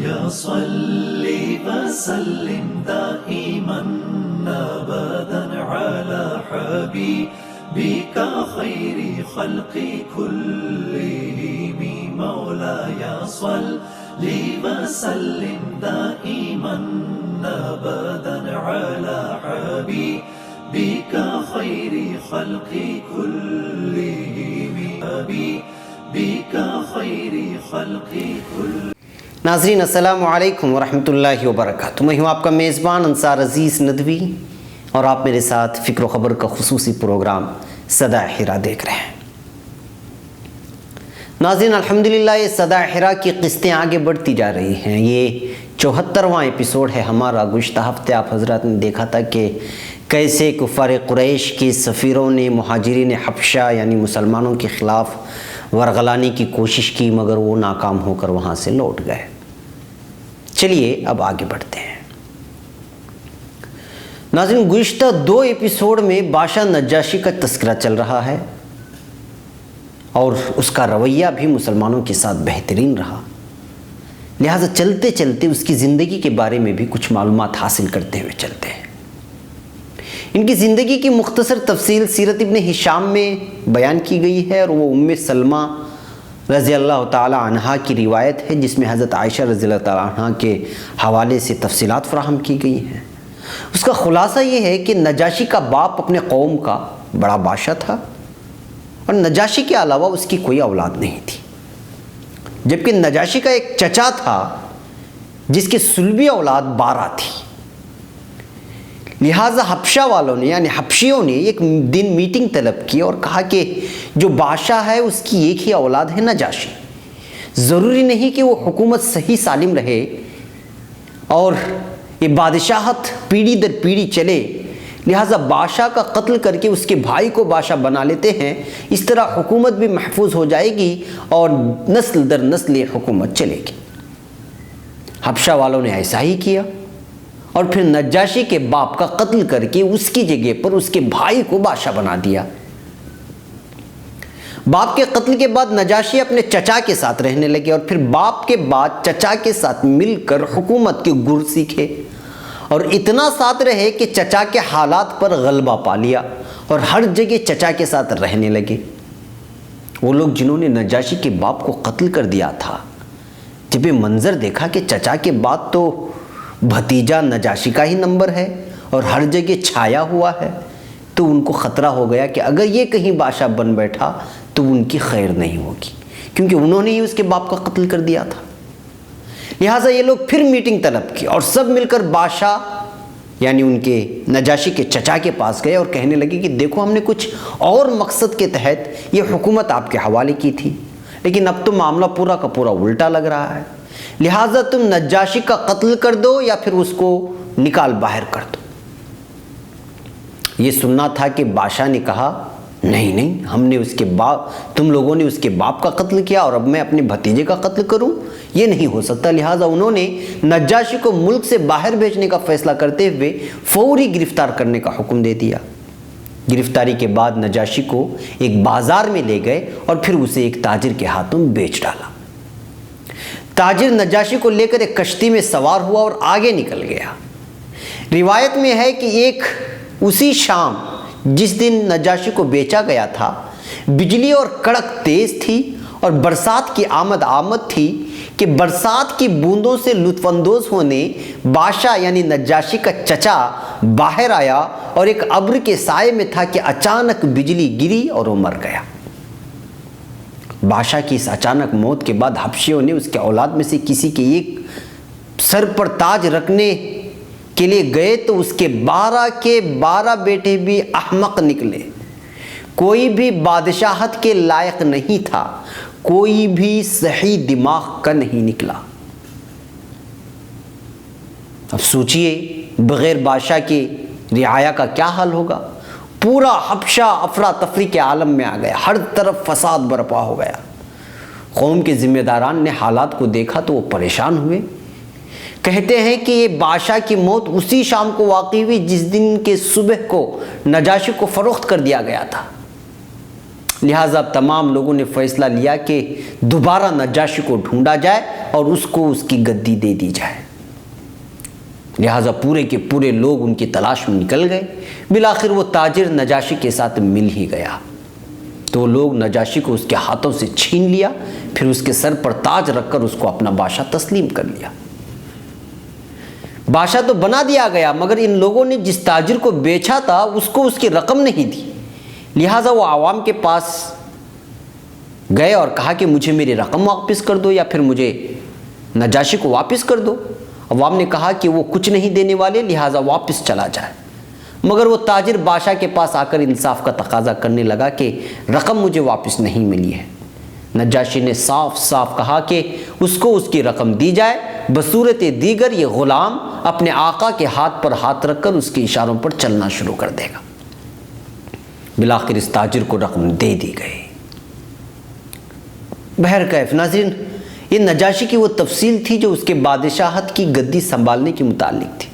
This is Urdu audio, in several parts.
مولاي صل وسلم دائما أبدا على حبيبك خير خلق كلهم مولاي صل وسلم دائما أبدا على حبيبك خير خلق كلهم حبيبك خير خلق كلهم. ناظرین السلام علیکم ورحمۃ اللہ وبرکاتہ. میں ہوں آپ کا میزبان انصار عزیز ندوی اور آپ میرے ساتھ فکر و خبر کا خصوصی پروگرام صدا حرا دیکھ رہے ہیں. ناظرین الحمدللہ یہ صدا حرا کی قسطیں آگے بڑھتی جا رہی ہیں. یہ 74واں ایپیسوڈ ہے ہمارا. گزشتہ ہفتے آپ حضرات نے دیکھا تھا کہ کیسے کفار قریش کے سفیروں نے مہاجرین حبشہ یعنی مسلمانوں کے خلاف ورغلانے کی کوشش کی مگر وہ ناکام ہو کر وہاں سے لوٹ گئے. چلیے اب آگے بڑھتے ہیں. ناظرین گزشتہ 2 ایپیسوڈ میں بادشاہ نجاشی کا تذکرہ چل رہا ہے اور اس کا رویہ بھی مسلمانوں کے ساتھ بہترین رہا. لہٰذا چلتے چلتے اس کی زندگی کے بارے میں بھی کچھ معلومات حاصل کرتے ہوئے چلتے ہیں. ان کی زندگی کی مختصر تفصیل سیرت ابن ہشام میں بیان کی گئی ہے اور وہ ام سلمہ رضی اللہ تعالی عنہا کی روایت ہے جس میں حضرت عائشہ رضی اللہ تعالی عنہا کے حوالے سے تفصیلات فراہم کی گئی ہیں. اس کا خلاصہ یہ ہے کہ نجاشی کا باپ اپنے قوم کا بڑا بادشاہ تھا اور نجاشی کے علاوہ اس کی کوئی اولاد نہیں تھی، جبکہ نجاشی کا ایک چچا تھا جس کی سلبی اولاد 12 تھی. لہٰذا حبشہ والوں نے یعنی حبشیوں نے ایک دن میٹنگ طلب کی اور کہا کہ جو بادشاہ ہے اس کی ایک ہی اولاد ہے نجاشی. ضروری نہیں کہ وہ حکومت صحیح سالم رہے اور یہ بادشاہت پیڑھی در پیڑھی چلے، لہٰذا بادشاہ کا قتل کر کے اس کے بھائی کو بادشاہ بنا لیتے ہیں. اس طرح حکومت بھی محفوظ ہو جائے گی اور نسل در نسل یہ حکومت چلے گی. حبشہ والوں نے ایسا ہی کیا اور پھر نجاشی کے باپ کا قتل کر کے اس کی جگہ پر اس کے بھائی کو بادشاہ بنا دیا. باپ کے قتل کے بعد نجاشی اپنے چچا کے ساتھ رہنے لگے اور پھر باپ کے بعد چچا کے ساتھ مل کر حکومت کے گر سیکھے اور اتنا ساتھ رہے کہ چچا کے حالات پر غلبہ پا لیا اور ہر جگہ چچا کے ساتھ رہنے لگے. وہ لوگ جنہوں نے نجاشی کے باپ کو قتل کر دیا تھا جب یہ منظر دیکھا کہ چچا کے بعد تو بھتیجا نجاشی کا ہی نمبر ہے اور ہر جگہ چھایا ہوا ہے تو ان کو خطرہ ہو گیا کہ اگر یہ کہیں بادشاہ بن بیٹھا تو ان کی خیر نہیں ہوگی کیونکہ انہوں نے ہی اس کے باپ کا قتل کر دیا تھا. لہٰذا یہ لوگ پھر میٹنگ طلب کی اور سب مل کر بادشاہ یعنی ان کے نجاشی کے چچا کے پاس گئے اور کہنے لگے کہ دیکھو ہم نے کچھ اور مقصد کے تحت یہ حکومت آپ کے حوالے کی تھی لیکن اب تو معاملہ پورا کا پورا الٹا لگ رہا ہے، لہٰذا تم نجاشی کا قتل کر دو یا پھر اس کو نکال باہر کر دو. یہ سننا تھا کہ بادشاہ نے کہا نہیں ہم نے تم لوگوں نے اس کے باپ کا قتل کیا اور اب میں اپنے بھتیجے کا قتل کروں، یہ نہیں ہو سکتا. لہٰذا انہوں نے نجاشی کو ملک سے باہر بھیجنے کا فیصلہ کرتے ہوئے فوری گرفتار کرنے کا حکم دے دیا. گرفتاری کے بعد نجاشی کو ایک بازار میں لے گئے اور پھر اسے ایک تاجر کے ہاتھوں بیچ ڈالا. تاجر نجاشی کو لے کر ایک کشتی میں سوار ہوا اور آگے نکل گیا. روایت میں ہے کہ اسی شام جس دن نجاشی کو بیچا گیا تھا بجلی اور کڑک تیز تھی اور برسات کی آمد تھی کہ برسات کی بوندوں سے لطف اندوز ہونے بادشاہ یعنی نجاشی کا چچا باہر آیا اور ایک ابر کے سائے میں تھا کہ اچانک بجلی گری اور وہ مر گیا. بادشاہ کی اس اچانک موت کے بعد حبشیوں نے اس کے اولاد میں سے کسی کے ایک سر پر تاج رکھنے کے لیے گئے تو اس کے 12 بیٹے بھی احمق نکلے. کوئی بھی بادشاہت کے لائق نہیں تھا، کوئی بھی صحیح دماغ کا نہیں نکلا. اب سوچئے بغیر بادشاہ کی رعایا کا کیا حال ہوگا. پورا حبشہ افراتفری کے عالم میں آ گیا، ہر طرف فساد برپا ہو گیا. قوم کے ذمہ داران نے حالات کو دیکھا تو وہ پریشان ہوئے. کہتے ہیں کہ یہ بادشاہ کی موت اسی شام کو واقع ہوئی جس دن کے صبح کو نجاشی کو فروخت کر دیا گیا تھا. لہٰذا تمام لوگوں نے فیصلہ لیا کہ دوبارہ نجاشی کو ڈھونڈا جائے اور اس کو اس کی گدی دے دی جائے۔ لہٰذا پورے کے پورے لوگ ان کی تلاش میں نکل گئے۔ بالآخر وہ تاجر نجاشی کے ساتھ مل ہی گیا تو لوگ نجاشی کو اس کے ہاتھوں سے چھین لیا، پھر اس کے سر پر تاج رکھ کر اس کو اپنا بادشاہ تسلیم کر لیا۔ بادشاہ تو بنا دیا گیا، مگر ان لوگوں نے جس تاجر کو بیچا تھا اس کو اس کی رقم نہیں دی۔ لہٰذا وہ عوام کے پاس گئے اور کہا کہ مجھے میری رقم واپس کر دو یا پھر مجھے نجاشی کو واپس کر دو۔ عوام نے کہا کہ وہ کچھ نہیں دینے والے، لہٰذا واپس چلا جائے۔ مگر وہ تاجر بادشاہ کے پاس آ کر انصاف کا تقاضا کرنے لگا کہ رقم مجھے واپس نہیں ملی ہے۔ نجاشی نے صاف صاف کہا کہ اس کو اس کی رقم دی جائے، بصورت دیگر یہ غلام اپنے آقا کے ہاتھ پر ہاتھ رکھ کر اس کے اشاروں پر چلنا شروع کر دے گا۔ بالآخر اس تاجر کو رقم دے دی گئی۔ بہرکیف ناظرین، یہ نجاشی کی وہ تفصیل تھی جو اس کے بادشاہت کی گدی سنبھالنے کے متعلق تھی۔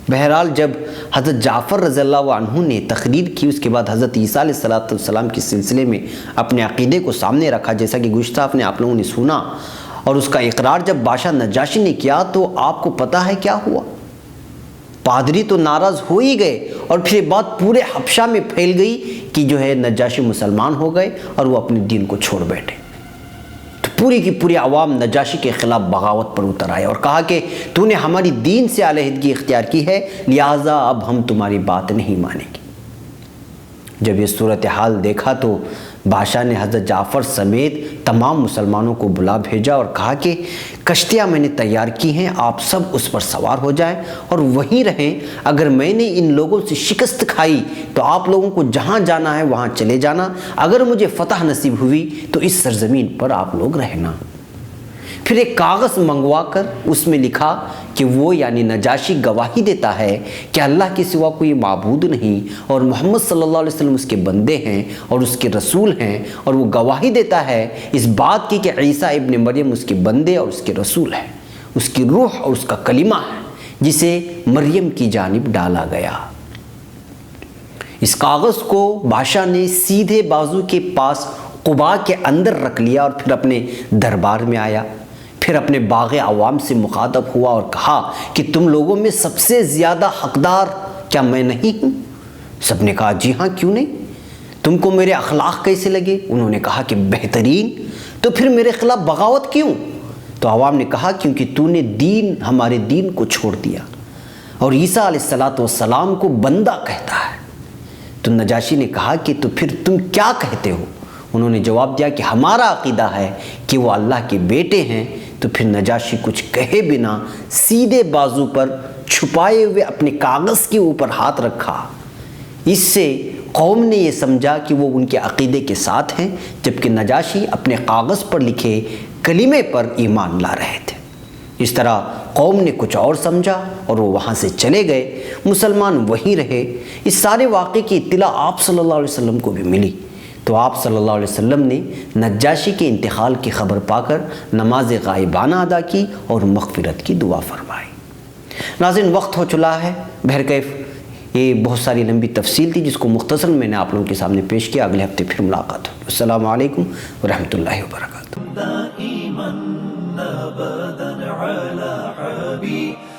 بہرحال جب حضرت جعفر رضی اللہ عنہ نے تقریر کی، اس کے بعد حضرت عیسیٰ علیہ السلام کے سلسلے میں اپنے عقیدے کو سامنے رکھا، جیسا کہ گزشتہ آپ لوگوں نے سنا، اور اس کا اقرار جب بادشاہ نجاشی نے کیا تو آپ کو پتہ ہے کیا ہوا؟ پادری تو ناراض ہو ہی گئے، اور پھر یہ بات پورے حبشہ میں پھیل گئی کہ جو ہے نجاشی مسلمان ہو گئے اور وہ اپنے دین کو چھوڑ بیٹھے۔ تو پوری کی پوری عوام نجاشی کے خلاف بغاوت پر اتر آئے اور کہا کہ تو نے ہماری دین سے علیحدگی اختیار کی ہے، لہٰذا اب ہم تمہاری بات نہیں مانیں گے۔ جب یہ صورتحال دیکھا تو بادشاہ نے حضرت جعفر سمیت تمام مسلمانوں کو بلا بھیجا اور کہا کہ کشتیاں میں نے تیار کی ہیں، آپ سب اس پر سوار ہو جائیں اور وہیں رہیں۔ اگر میں نے ان لوگوں سے شکست کھائی تو آپ لوگوں کو جہاں جانا ہے وہاں چلے جانا، اگر مجھے فتح نصیب ہوئی تو اس سرزمین پر آپ لوگ رہنا۔ پھر ایک کاغذ منگوا کر اس میں لکھا کہ وہ یعنی نجاشی گواہی دیتا ہے کہ اللہ کے سوا کوئی معبود نہیں اور محمد صلی اللہ علیہ وسلم اس کے بندے ہیں اور اس کے رسول ہیں، اور وہ گواہی دیتا ہے اس بات کی کہ عیسیٰ ابن مریم اس کے بندے اور اس کے رسول ہیں، اس کی روح اور اس کا کلمہ ہے جسے مریم کی جانب ڈالا گیا۔ اس کاغذ کو بادشاہ نے سیدھے بازو کے پاس قباء کے اندر رکھ لیا اور پھر اپنے دربار میں آیا۔ پھر اپنے باغ عوام سے مخاطب ہوا اور کہا کہ تم لوگوں میں سب سے زیادہ حقدار کیا میں نہیں ہوں؟ سب نے کہا جی ہاں، کیوں نہیں؟ تم کو میرے اخلاق کیسے لگے؟ انہوں نے کہا کہ بہترین۔ تو پھر میرے خلاف بغاوت کیوں؟ تو عوام نے کہا کیونکہ تو نے ہمارے دین کو چھوڑ دیا اور عیسیٰ علیہ السلام کو بندہ کہتا ہے۔ تو نجاشی نے کہا کہ تو پھر تم کیا کہتے ہو؟ انہوں نے جواب دیا کہ ہمارا عقیدہ ہے کہ وہ اللہ کے بیٹے ہیں۔ تو پھر نجاشی کچھ کہے بنا سیدھے بازو پر چھپائے ہوئے اپنے کاغذ کے اوپر ہاتھ رکھا۔ اس سے قوم نے یہ سمجھا کہ وہ ان کے عقیدے کے ساتھ ہیں، جبکہ نجاشی اپنے کاغذ پر لکھے کلمے پر ایمان لا رہے تھے۔ اس طرح قوم نے کچھ اور سمجھا اور وہ وہاں سے چلے گئے، مسلمان وہیں رہے۔ اس سارے واقعے کی اطلاع آپ صلی اللہ علیہ وسلم کو بھی ملی، تو آپ صلی اللہ علیہ وسلم نے نجاشی کے انتقال کی خبر پا کر نماز غائبانہ ادا کی اور مغفرت کی دعا فرمائی۔ ناظرین، وقت ہو چلا ہے۔ بہرکیف یہ بہت ساری لمبی تفصیل تھی جس کو مختصر میں نے آپ لوگوں کے سامنے پیش کیا۔ اگلے ہفتے پھر ملاقات ہوگی۔ السلام علیکم ورحمۃ اللہ وبرکاتہ۔ دائما أبدا على حبيب